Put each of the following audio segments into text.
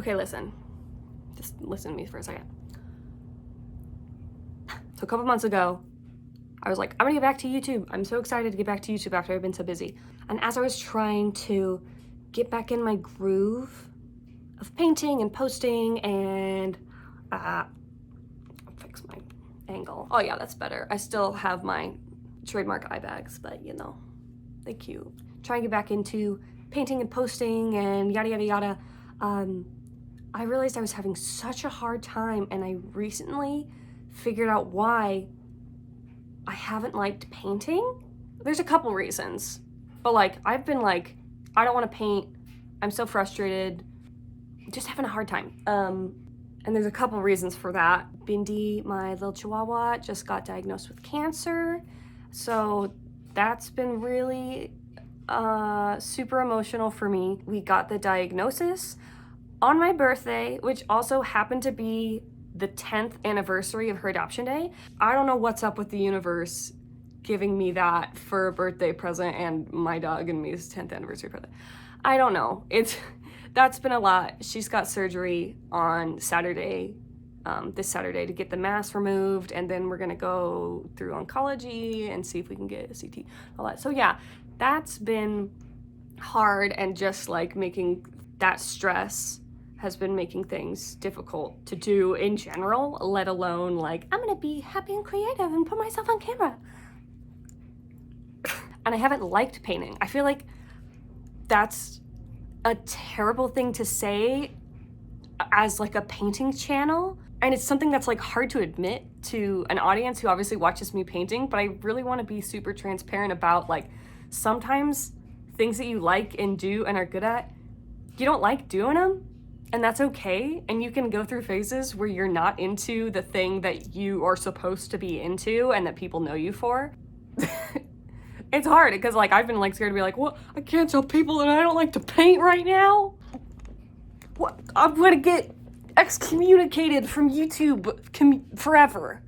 Okay, listen. Just listen to me for a second. So a couple months ago, I was like, I'm gonna get back to YouTube. I'm so excited to get back to YouTube after I've been so busy. And as I was trying to get back in my groove of painting and posting and, I'll fix my angle. Oh yeah, that's better. I still have my trademark eye bags, but you know, they're cute. Trying to get back into painting and posting and yada, yada, yada. I realized I was having such a hard time, and I recently figured out why I haven't liked painting. There's a couple reasons, but like, I've been like, I don't want to paint. I'm so frustrated, just having a hard time. And there's a couple reasons for that. Bindi, my little chihuahua, just got diagnosed with cancer. So that's been really super emotional for me. We got the diagnosis on my birthday, which also happened to be the 10th anniversary of her adoption day. I don't know what's up with the universe giving me that for a birthday present and my dog and me's 10th anniversary present. I don't know. That's been a lot. She's got surgery on Saturday, this Saturday, to get the mass removed, and then we're gonna go through oncology and see if we can get a CT, all that. So yeah, that's been hard, and just like making that stress has been making things difficult to do in general, let alone like, I'm gonna be happy and creative and put myself on camera. And I haven't liked painting. I feel like that's a terrible thing to say as like a painting channel. And it's something that's like hard to admit to an audience who obviously watches me painting, but I really want to be super transparent about like, sometimes things that you like and do and are good at, you don't like doing them, and that's okay. And you can go through phases where you're not into the thing that you are supposed to be into and that people know you for. It's hard because like, I've been like scared to be like, what? I can't tell people that I don't like to paint right now. What? I'm gonna get excommunicated from YouTube forever.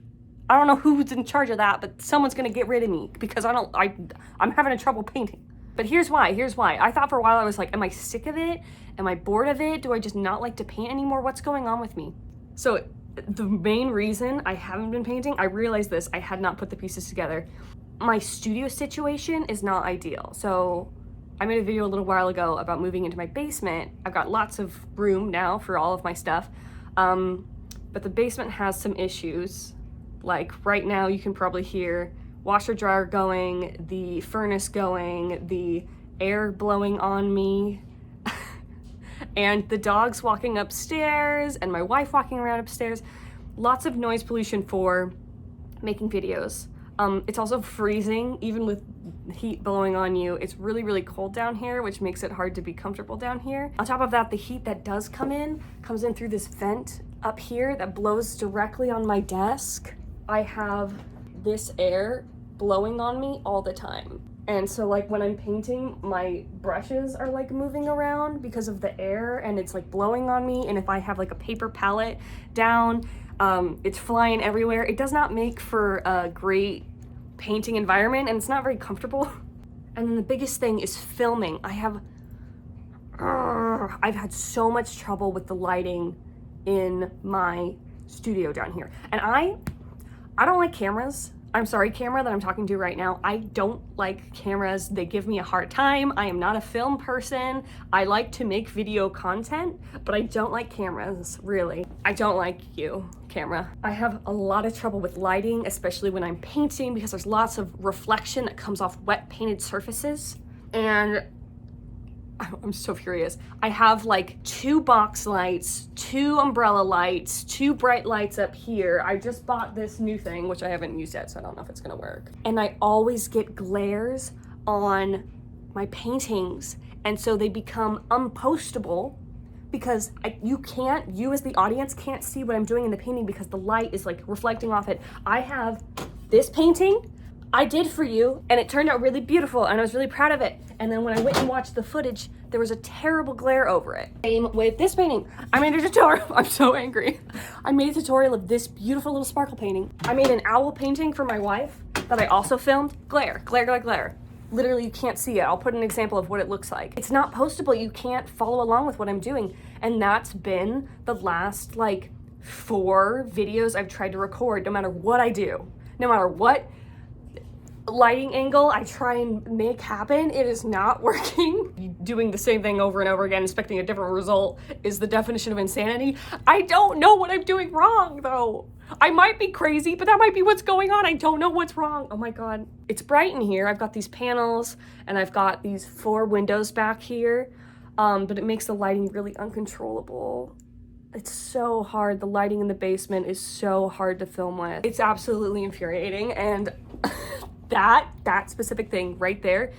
I don't know who's in charge of that, but someone's gonna get rid of me because I'm having trouble painting. But here's why. I thought for a while, I was like, am I sick of it? Am I bored of it? Do I just not like to paint anymore? What's going on with me? So the main reason I haven't been painting, I realized this, I had not put the pieces together. My studio situation is not ideal. So I made a video a little while ago about moving into my basement. I've got lots of room now for all of my stuff. But the basement has some issues. Like right now you can probably hear washer dryer going, the furnace going, the air blowing on me, and the dogs walking upstairs and my wife walking around upstairs. Lots of noise pollution for making videos. It's also freezing, even with heat blowing on you. It's really, really cold down here, which makes it hard to be comfortable down here. On top of that, the heat that does comes in through this vent up here that blows directly on my desk. I have this air blowing on me all the time. And so like when I'm painting, my brushes are like moving around because of the air, and it's like blowing on me. And if I have like a paper palette down, it's flying everywhere. It does not make for a great painting environment, and it's not very comfortable. And then the biggest thing is filming. I've had so much trouble with the lighting in my studio down here. And I don't like cameras. I'm sorry, camera that I'm talking to right now. I don't like cameras. They give me a hard time. I am not a film person. I like to make video content, but I don't like cameras, really. I don't like you, camera. I have a lot of trouble with lighting, especially when I'm painting, because there's lots of reflection that comes off wet painted surfaces. And I'm so furious. I have like 2 box lights, 2 umbrella lights, 2 bright lights up here. I just bought this new thing, which I haven't used yet, so I don't know if it's gonna work. And I always get glares on my paintings, and so they become unpostable because you as the audience can't see what I'm doing in the painting because the light is like reflecting off it. I have this painting I did for you, and it turned out really beautiful, and I was really proud of it. And then when I went and watched the footage, there was a terrible glare over it. Same with this painting. I made a tutorial. I'm so angry. I made a tutorial of this beautiful little sparkle painting. I made an owl painting for my wife that I also filmed. Glare, glare, glare, glare. Literally, you can't see it. I'll put an example of what it looks like. It's not postable. You can't follow along with what I'm doing. And that's been the last like 4 videos I've tried to record, no matter what I do. No matter what lighting angle I try and make happen, it is not working. Doing the same thing over and over again, expecting a different result is the definition of insanity. I don't know what I'm doing wrong though. I might be crazy, but that might be what's going on. I don't know what's wrong. Oh my God. It's bright in here. I've got these panels and I've got these 4 windows back here, but it makes the lighting really uncontrollable. It's so hard. The lighting in the basement is so hard to film with. It's absolutely infuriating. And that specific thing right there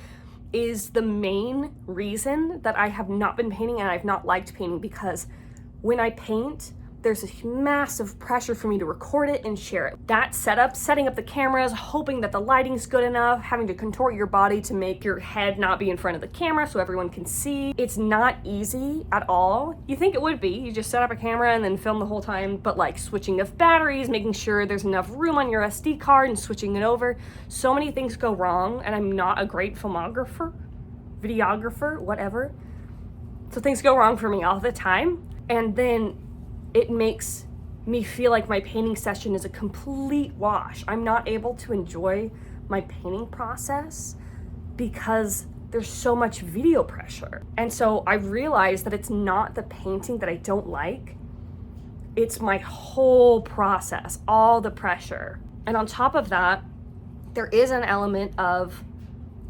is the main reason that I have not been painting and I've not liked painting, because when I paint, there's a massive pressure for me to record it and share it. That setup, setting up the cameras, hoping that the lighting's good enough, having to contort your body to make your head not be in front of the camera so everyone can see. It's not easy at all. You think it would be. You just set up a camera and then film the whole time, but like switching of batteries, making sure there's enough room on your SD card and switching it over. So many things go wrong, and I'm not a great filmographer, videographer, whatever. So things go wrong for me all the time. And then it makes me feel like my painting session is a complete wash. I'm not able to enjoy my painting process because there's so much video pressure. And so I realized that it's not the painting that I don't like, it's my whole process, all the pressure. And on top of that, there is an element of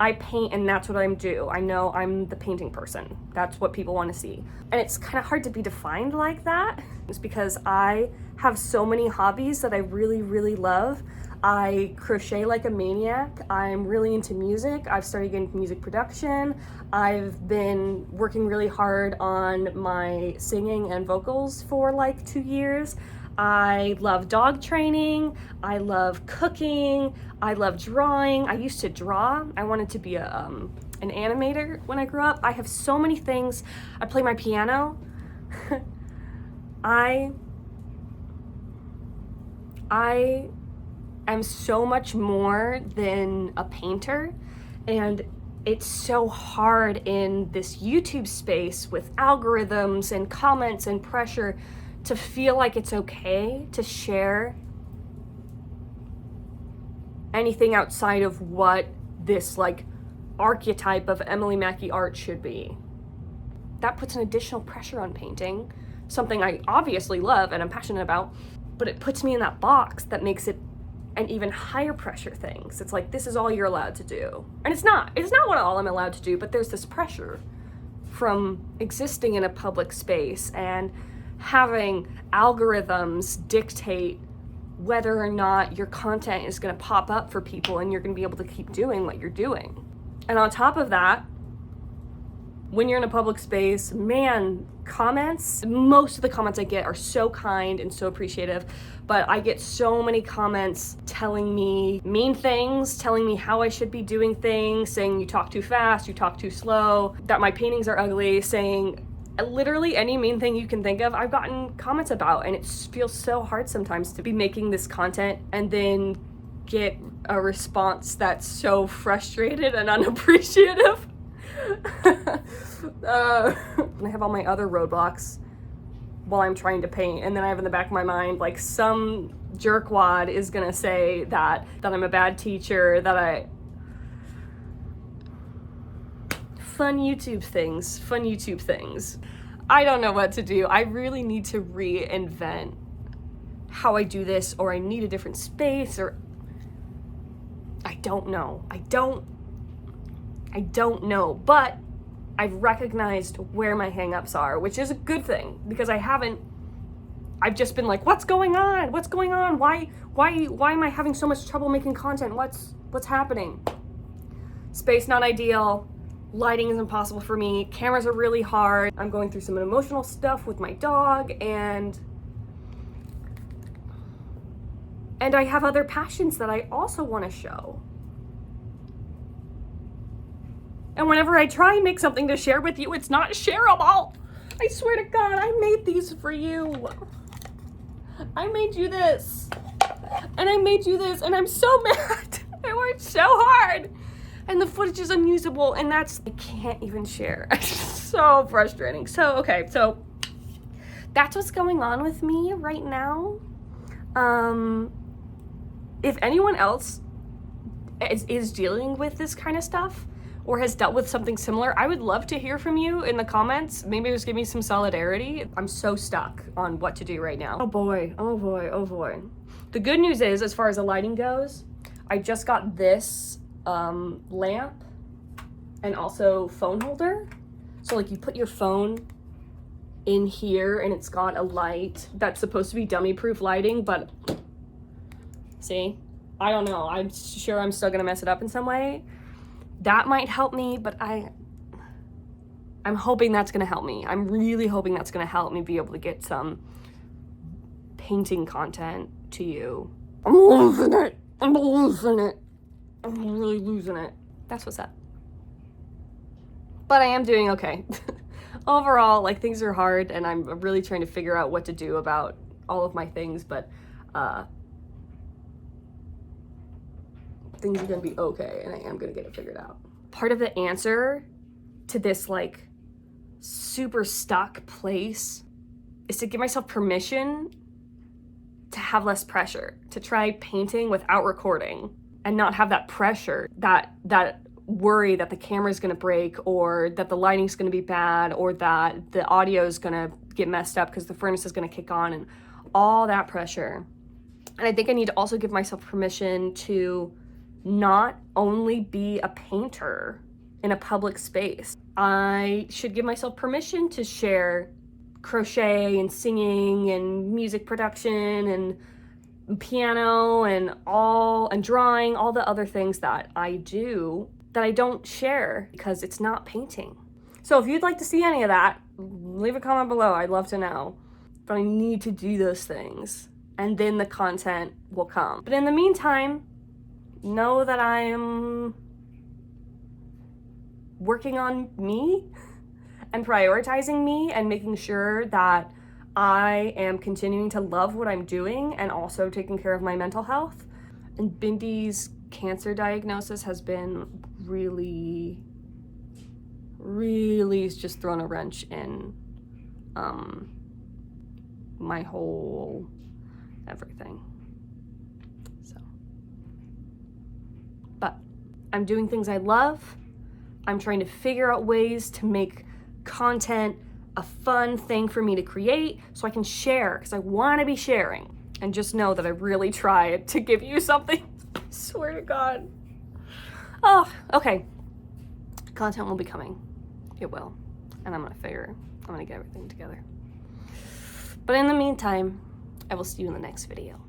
I paint and that's what I'm do. I know I'm the painting person. That's what people want to see. And it's kind of hard to be defined like that. It's because I have so many hobbies that I really, really love. I crochet like a maniac. I'm really into music. I've started getting into music production. I've been working really hard on my singing and vocals for like 2 years. I love dog training. I love cooking. I love drawing. I used to draw. I wanted to be an animator when I grew up. I have so many things. I play my piano. I am so much more than a painter, and it's so hard in this YouTube space with algorithms and comments and pressure to feel like it's okay to share anything outside of what this like archetype of Emily Mackey art should be. That puts an additional pressure on painting, something I obviously love and I'm passionate about, but it puts me in that box that makes it an even higher pressure thing. So it's like, this is all you're allowed to do. And it's not what all I'm allowed to do, but there's this pressure from existing in a public space and having algorithms dictate whether or not your content is going to pop up for people and you're going to be able to keep doing what you're doing. And on top of that, when you're in a public space, man, comments, most of the comments I get are so kind and so appreciative, but I get so many comments telling me mean things, telling me how I should be doing things, saying you talk too fast, you talk too slow, that my paintings are ugly, saying literally any mean thing you can think of, I've gotten comments about, and it feels so hard sometimes to be making this content and then get a response that's so frustrated and unappreciative. And I have all my other roadblocks while I'm trying to paint, and then I have in the back of my mind like some jerkwad is gonna say that I'm a bad teacher, that fun YouTube things. I don't know what to do. I really need to reinvent how I do this, or I need a different space, or I don't know. I don't know, but I've recognized where my hangups are, which is a good thing, because I've just been like, what's going on? Why am I having so much trouble making content? What's happening? Space not ideal. Lighting is impossible for me. Cameras are really hard. I'm going through some emotional stuff with my dog, and I have other passions that I also want to show. And whenever I try and make something to share with you, it's not shareable. I swear to God, I made these for you. I made you this. And I made you this, and I'm so mad. I worked so hard. and the footage is unusable, and I can't even share. It's so frustrating. So, okay, so that's what's going on with me right now. If anyone else is dealing with this kind of stuff or has dealt with something similar, I would love to hear from you in the comments. Maybe just give me some solidarity. I'm so stuck on what to do right now. Oh boy, oh boy, oh boy. The good news is, as far as the lighting goes, I just got this lamp and also phone holder. So like you put your phone in here and it's got a light that's supposed to be dummy proof lighting, but see, I don't know. I'm sure I'm still gonna mess it up in some way. That might help me, but I'm hoping that's gonna help me. I'm really hoping that's gonna help me be able to get some painting content to you. I'm losing it. I'm losing it. I'm really losing it. That's what's up. But I am doing okay. Overall, like, things are hard and I'm really trying to figure out what to do about all of my things, but things are gonna be okay and I am gonna get it figured out. Part of the answer to this like super stuck place is to give myself permission to have less pressure, to try painting without recording and not have that pressure, that worry that the camera's gonna break or that the lighting's gonna be bad or that the audio is gonna get messed up because the furnace is gonna kick on and all that pressure. And I think I need to also give myself permission to not only be a painter in a public space. I should give myself permission to share crochet and singing and music production and piano and drawing, all the other things that I do that I don't share because it's not painting. So if you'd like to see any of that, leave a comment below. I'd love to know. But I need to do those things and then the content will come. But in the meantime, know that I am working on me and prioritizing me and making sure that I am continuing to love what I'm doing and also taking care of my mental health. And Bindy's cancer diagnosis has been really just thrown a wrench in my whole everything. So, but I'm doing things I love. I'm trying to figure out ways to make content a fun thing for me to create so I can share, because I want to be sharing. And just know that I really tried to give you something. I swear to God. Oh, okay. Content will be coming. It will. And I'm gonna get everything together. But in the meantime, I will see you in the next video.